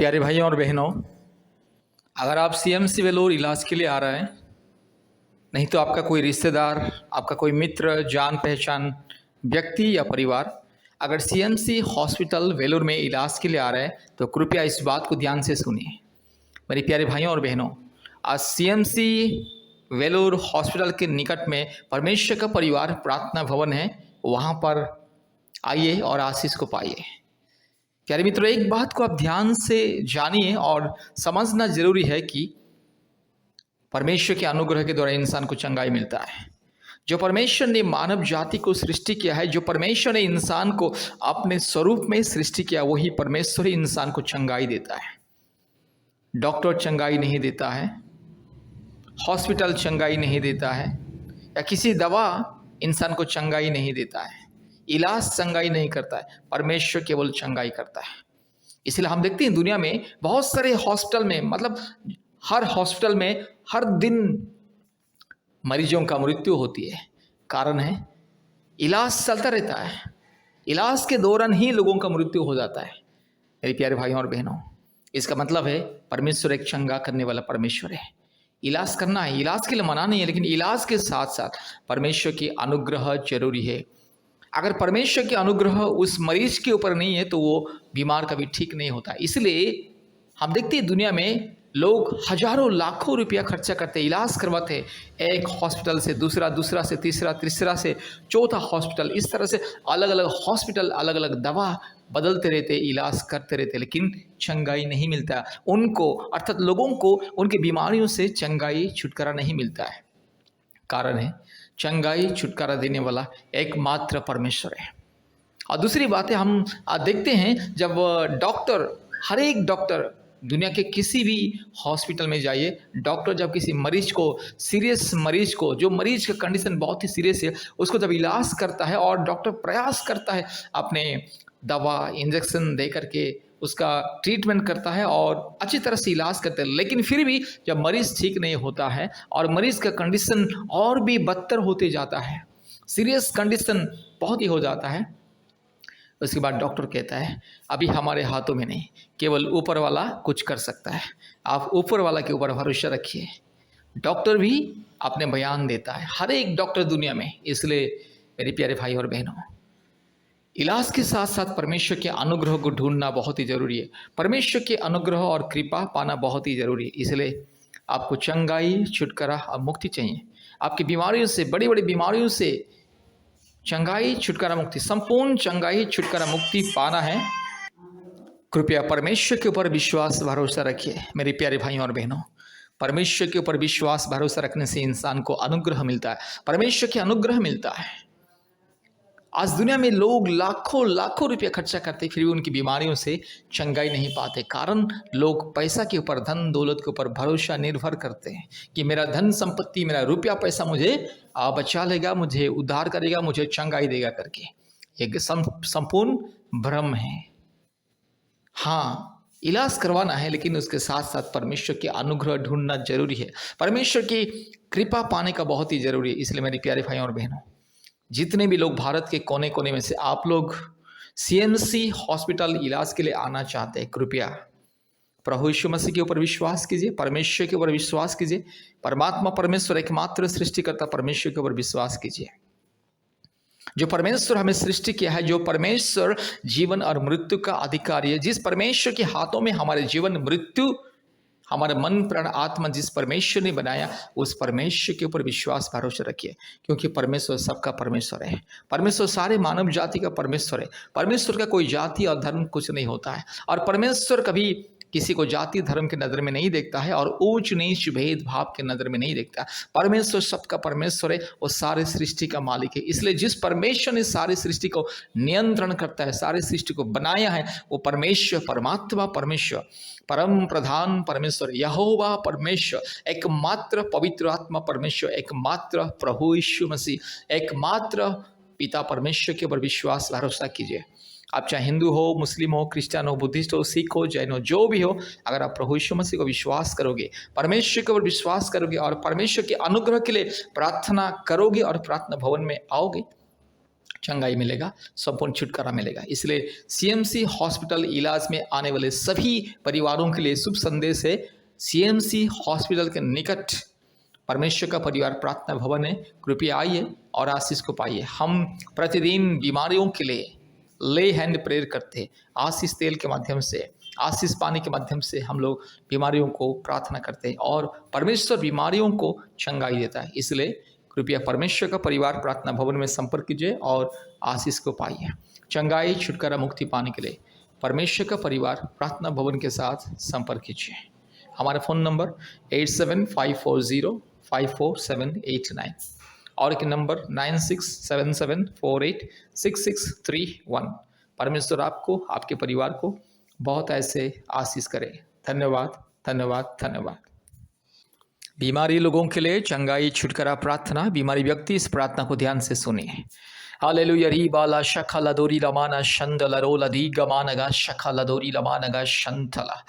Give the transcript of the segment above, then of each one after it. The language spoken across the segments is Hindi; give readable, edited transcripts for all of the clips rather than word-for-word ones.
प्यारे भाइयों और बहनों, अगर आप सीएमसी वेलोर इलाज के लिए आ रहे हैं, नहीं तो आपका कोई रिश्तेदार, आपका कोई मित्र, जान पहचान व्यक्ति या परिवार अगर सीएमसी हॉस्पिटल वेलोर में इलाज के लिए आ रहा है तो कृपया इस बात को ध्यान से सुनिए। मेरे प्यारे भाइयों और बहनों, आज सीएमसी वेलोर हॉस्पिटल के निकट में परमेश्वर का परिवार प्रार्थना भवन है, वहाँ पर आइए और आशीष को पाइए। प्यारे मित्रों, एक बात को आप ध्यान से जानिए और समझना जरूरी है कि परमेश्वर के अनुग्रह के द्वारा इंसान को चंगाई मिलता है। जो परमेश्वर ने मानव जाति को सृष्टि किया है, जो परमेश्वर ने इंसान को अपने स्वरूप में सृष्टि किया, वही परमेश्वर ही इंसान को चंगाई देता है। डॉक्टर चंगाई नहीं देता है, हॉस्पिटल चंगाई नहीं देता है, या किसी दवा इंसान को चंगाई नहीं देता है, इलाज चंगाई नहीं करता है, परमेश्वर केवल चंगाई करता है। इसलिए हम देखते हैं दुनिया में बहुत सारे हॉस्पिटल में, मतलब हर हॉस्पिटल में हर दिन मरीजों का मृत्यु होती है। कारण है इलाज चलता रहता है, इलाज के दौरान ही लोगों का मृत्यु हो जाता है। मेरे प्यारे भाइयों और बहनों, इसका मतलब है परमेश्वर एक चंगा करने वाला परमेश्वर है। इलाज करना है, इलाज के लिए मना नहीं है, लेकिन इलाज के साथ साथ परमेश्वर की अनुग्रह जरूरी है। अगर परमेश्वर की अनुग्रह उस मरीज के ऊपर नहीं है तो वो बीमार कभी ठीक नहीं होता। इसलिए हम देखते हैं दुनिया में लोग हजारों लाखों रुपया खर्चा करते, इलाज करवाते, एक हॉस्पिटल से दूसरा, दूसरा से तीसरा, तीसरा से चौथा हॉस्पिटल, इस तरह से अलग अलग हॉस्पिटल, अलग अलग दवा बदलते रहते, इलाज करते रहते, लेकिन चंगाई नहीं मिलता उनको, अर्थात लोगों को उनकी बीमारियों से चंगाई छुटकारा नहीं मिलता है। कारण है चंगाई छुटकारा देने वाला एकमात्र परमेश्वर है। और दूसरी बात है, हम देखते हैं जब डॉक्टर, हर एक डॉक्टर, दुनिया के किसी भी हॉस्पिटल में जाइए, डॉक्टर जब किसी मरीज को, सीरियस मरीज को, जो मरीज का कंडीशन बहुत ही सीरियस है, उसको जब इलाज करता है और डॉक्टर प्रयास करता है अपने दवा इंजेक्शन दे करके उसका ट्रीटमेंट करता है और अच्छी तरह से इलाज करते हैं, लेकिन फिर भी जब मरीज़ ठीक नहीं होता है और मरीज़ का कंडीशन और भी बदतर होते जाता है, सीरियस कंडीशन बहुत ही हो जाता है, उसके बाद डॉक्टर कहता है अभी हमारे हाथों में नहीं, केवल ऊपर वाला कुछ कर सकता है, आप ऊपर वाला के ऊपर भरोसा रखिए। डॉक्टर भी अपने बयान देता है, हर एक डॉक्टर दुनिया में। इसलिए मेरे प्यारे भाई और बहनों, इलाज के साथ साथ परमेश्वर के अनुग्रह को ढूंढना बहुत ही जरूरी है। परमेश्वर के अनुग्रह और कृपा पाना बहुत ही जरूरी है। इसलिए आपको चंगाई, छुटकारा और मुक्ति चाहिए। आपकी बीमारियों से, बड़ी बड़ी बीमारियों से चंगाई, छुटकारा, मुक्ति, संपूर्ण चंगाई, छुटकारा, मुक्ति पाना है, कृपया परमेश्वर के ऊपर विश्वास भरोसा रखिए। मेरे प्यारे भाइयों और बहनों, परमेश्वर के ऊपर विश्वास भरोसा रखने से इंसान को अनुग्रह मिलता है, परमेश्वर के अनुग्रह मिलता है। आज दुनिया में लोग लाखों लाखों रुपया खर्चा करते, फिर भी उनकी बीमारियों से चंगाई नहीं पाते। कारण लोग पैसा के ऊपर, धन दौलत के ऊपर भरोसा निर्भर करते हैं कि मेरा धन संपत्ति, मेरा रुपया पैसा मुझे बचा लेगा, मुझे उद्धार करेगा, मुझे चंगाई देगा करके। ये संपूर्ण भ्रम है। हाँ, इलाज करवाना है, लेकिन उसके साथ साथ परमेश्वर के अनुग्रह ढूंढना जरूरी है, परमेश्वर की कृपा पाने का बहुत ही जरूरी है। इसलिए मेरे प्यारे भाइयों और बहनों, जितने भी लोग भारत के कोने कोने में से आप लोग सीएमसी हॉस्पिटल इलाज के लिए आना चाहते हैं, कृपया प्रभु यीशु मसीह के ऊपर विश्वास कीजिए, परमेश्वर के ऊपर विश्वास कीजिए, परमात्मा परमेश्वर एकमात्र सृष्टिकर्ता परमेश्वर के ऊपर विश्वास कीजिए। जो परमेश्वर हमें सृष्टि किया है, जो परमेश्वर जीवन और मृत्यु का अधिकारी है, जिस परमेश्वर के हाथों में हमारे जीवन मृत्यु, हमारा मन प्राण आत्मा जिस परमेश्वर ने बनाया, उस परमेश्वर के ऊपर विश्वास भरोसा रखिए, क्योंकि परमेश्वर सबका परमेश्वर है। परमेश्वर सारे मानव जाति का परमेश्वर है। परमेश्वर का कोई जाति और धर्म कुछ नहीं होता है, और परमेश्वर कभी किसी को जाति धर्म के नज़र में नहीं देखता है और ऊंच नीच भेदभाव के नज़र में नहीं देखता। परमेश्वर सबका परमेश्वर है, वो सारे सृष्टि का मालिक है। इसलिए जिस परमेश्वर ने सारी सृष्टि को नियंत्रण करता है, सारी सृष्टि को बनाया है, वो परमेश्वर, परमात्मा परमेश्वर, परम प्रधान परमेश्वर, यहोवा परमेश्वर, एकमात्र पवित्र आत्मा परमेश्वर, एकमात्र प्रभु यीशु मसीह, एकमात्र पिता परमेश्वर के ऊपर विश्वास भरोसा कीजिए। आप चाहे हिंदू हो, मुस्लिम हो, क्रिश्चियन हो, बुद्धिस्ट हो, सिख हो, जैन हो, जो भी हो, अगर आप प्रभु यीशु मसीह को विश्वास करोगे, परमेश्वर के ऊपर विश्वास करोगे और परमेश्वर के अनुग्रह के लिए प्रार्थना करोगे और प्रार्थना भवन में आओगे, चंगाई मिलेगा, संपूर्ण छुटकारा मिलेगा। इसलिए सीएमसी हॉस्पिटल इलाज में आने वाले सभी परिवारों के लिए शुभ संदेश है। सीएमसी हॉस्पिटल के निकट परमेश्वर का परिवार प्रार्थना भवन है, कृपया आइए और आशीष को पाइए। हम प्रतिदिन बीमारियों के लिए ले हैंड प्रेयर करते हैं, आशीष तेल के माध्यम से, आशीष पानी के माध्यम से हम लोग बीमारियों को प्रार्थना करते हैं और परमेश्वर बीमारियों को चंगाई देता है। इसलिए कृपया परमेश्वर का परिवार प्रार्थना भवन में संपर्क कीजिए और आशीष को पाइए। चंगाई, छुटकारा, मुक्ति पाने के लिए परमेश्वर का परिवार प्रार्थना भवन के साथ संपर्क कीजिए। हमारा फ़ोन नंबर 8754054789 और एक नंबर 9677486631। परमेश्वर आपको, आपके परिवार को बहुत ऐसे आशीष करे। धन्यवाद, धन्यवाद, धन्यवाद। बीमारी लोगों के लिए चंगाई, छुटकारा प्रार्थना। बीमारी व्यक्ति इस प्रार्थना को ध्यान से सुनिए। हालेलुया री बाला शखला दोरी लमाना शंदला रोला दी गमानगा शखला दोरी लमानगा शंतला।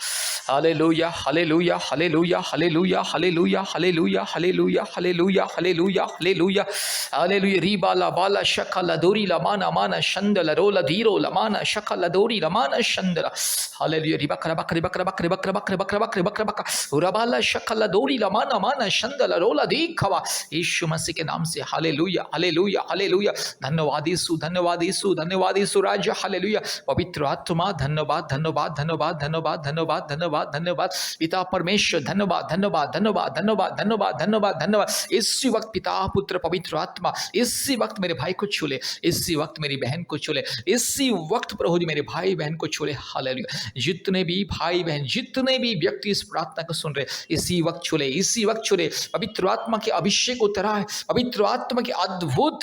Hallelujah, hallelujah, hallelujah, hallelujah, hallelujah, hallelujah, hallelujah, hallelujah, hallelujah, hallelujah, hallelujah री बाला बाला शखला दोरी लमाना माना शंदला रोला धीरो लमाना शखला दोरी लमाना शंदला। हालेलुया री बकरा बकरे बकरा बकरे बकरा बकरे बकरा बकरे बकरा बकरा उराबाला शखला दोरी लमाना माना शंदला रोला दी खवा। यीशु मसीह के नाम से हालेलुया, हालेलुया, हालेलुया। धन्यवाद यीशु, धन्यवाद यीशु, धन्यवाद यीशु राजा। हालेलुया पवित्र आत्मा धन्यवाद, धन्यवाद, धन्यवाद, धन्यवाद, धन्यवाद, धन्यवाद, धन्यवाद। पिता परमेश्वर धन्यवाद, धन्यवाद, धन्यवाद, धन्यवाद, धन्यवाद, धन्यवाद, धन्यवाद। इसी वक्त पिता पुत्र पवित्र आत्मा इसी वक्त मेरे भाई को छू ले, इसी वक्त मेरी बहन को छू ले, इसी वक्त प्रभु जी मेरे भाई बहन को छू ले। हालेलुया। जितने भी भाई बहन, जितने भी व्यक्ति इस प्रार्थना को सुन रहे, इसी वक्त छू ले, इसी वक्त छू ले। पवित्र आत्मा के अभिषेक उतरा है, पवित्र आत्मा के अद्भुत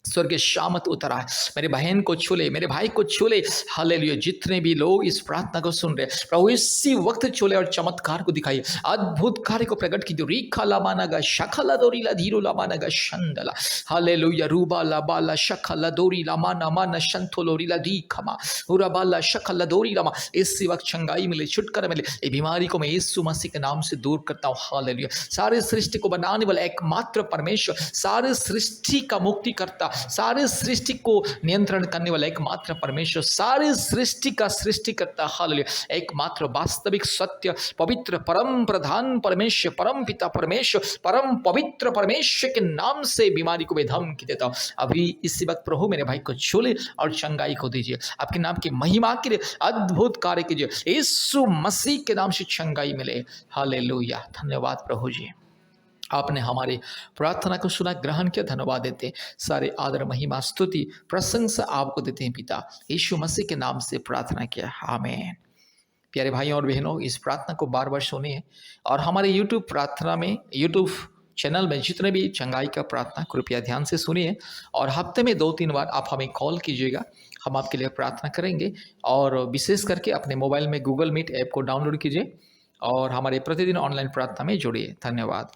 स्वर्गीय शामत उतरा है। मेरे बहन को छूले, मेरे भाई को छूले। हालेलुया। जितने भी लोग इस प्रार्थना को सुन रहे प्रभु इसी वक्त छूले और चमत्कार को दिखाइए, अद्भुत कार्य को प्रकट कीजिए। रीखा लामानगा शखला दोरीला धीरो लामानगा शंदला। हालेलुया। रूबा लाबाला शखला दोरी लामाना माना शंथोलोरीला दी खमा उराबाला शखला दोरी लामा। इसी वक्त चंगाई मिले, छुटकारा मिले। ये बीमारी को मैं यीशु मसीह के नाम से दूर करता हूँ। हालेलुया। सारे सृष्टि को बनाने वाला एकमात्र परमेश्वर, सारे सृष्टि का मुक्ति करता, सारे सृष्टि को नियंत्रण करने वाला एकमात्र परमेश्वर, सारे सृष्टि का सृष्टि करता। हालेलुया। एकमात्र वास्तविक सत्य पवित्र परम प्रधान परमेश्वर, परम पिता परमेश्वर, परम पवित्र परमेश्वर के नाम से बीमारी को मैं धमकी देता हूं। अभी इसी वक्त प्रभु मेरे भाई को छूले और चंगाई को दीजिए। आपके नाम की महिमा के लिए अद्भुत कार्य कीजिए। यीशु मसीह के नाम से चंगाई मिले। हालेलुया। धन्यवाद प्रभु जी, आपने हमारी प्रार्थना को सुना, ग्रहण किया। धन्यवाद देते हैं। सारे आदर महिमा स्तुति प्रशंसा आपको देते हैं पिता, यीशु मसीह के नाम से प्रार्थना किया, आमीन। प्यारे भाइयों और बहनों, इस प्रार्थना को बार बार सुनिए और हमारे यूट्यूब प्रार्थना में, यूट्यूब चैनल में जितने भी चंगाई का प्रार्थना कृपया ध्यान से सुनिए और हफ्ते में 2-3 बार आप हमें कॉल कीजिएगा, हम आपके लिए प्रार्थना करेंगे। और विशेष करके अपने मोबाइल में गूगल मीट ऐप को डाउनलोड कीजिए और हमारे प्रतिदिन ऑनलाइन प्रार्थना में जुड़िए। धन्यवाद।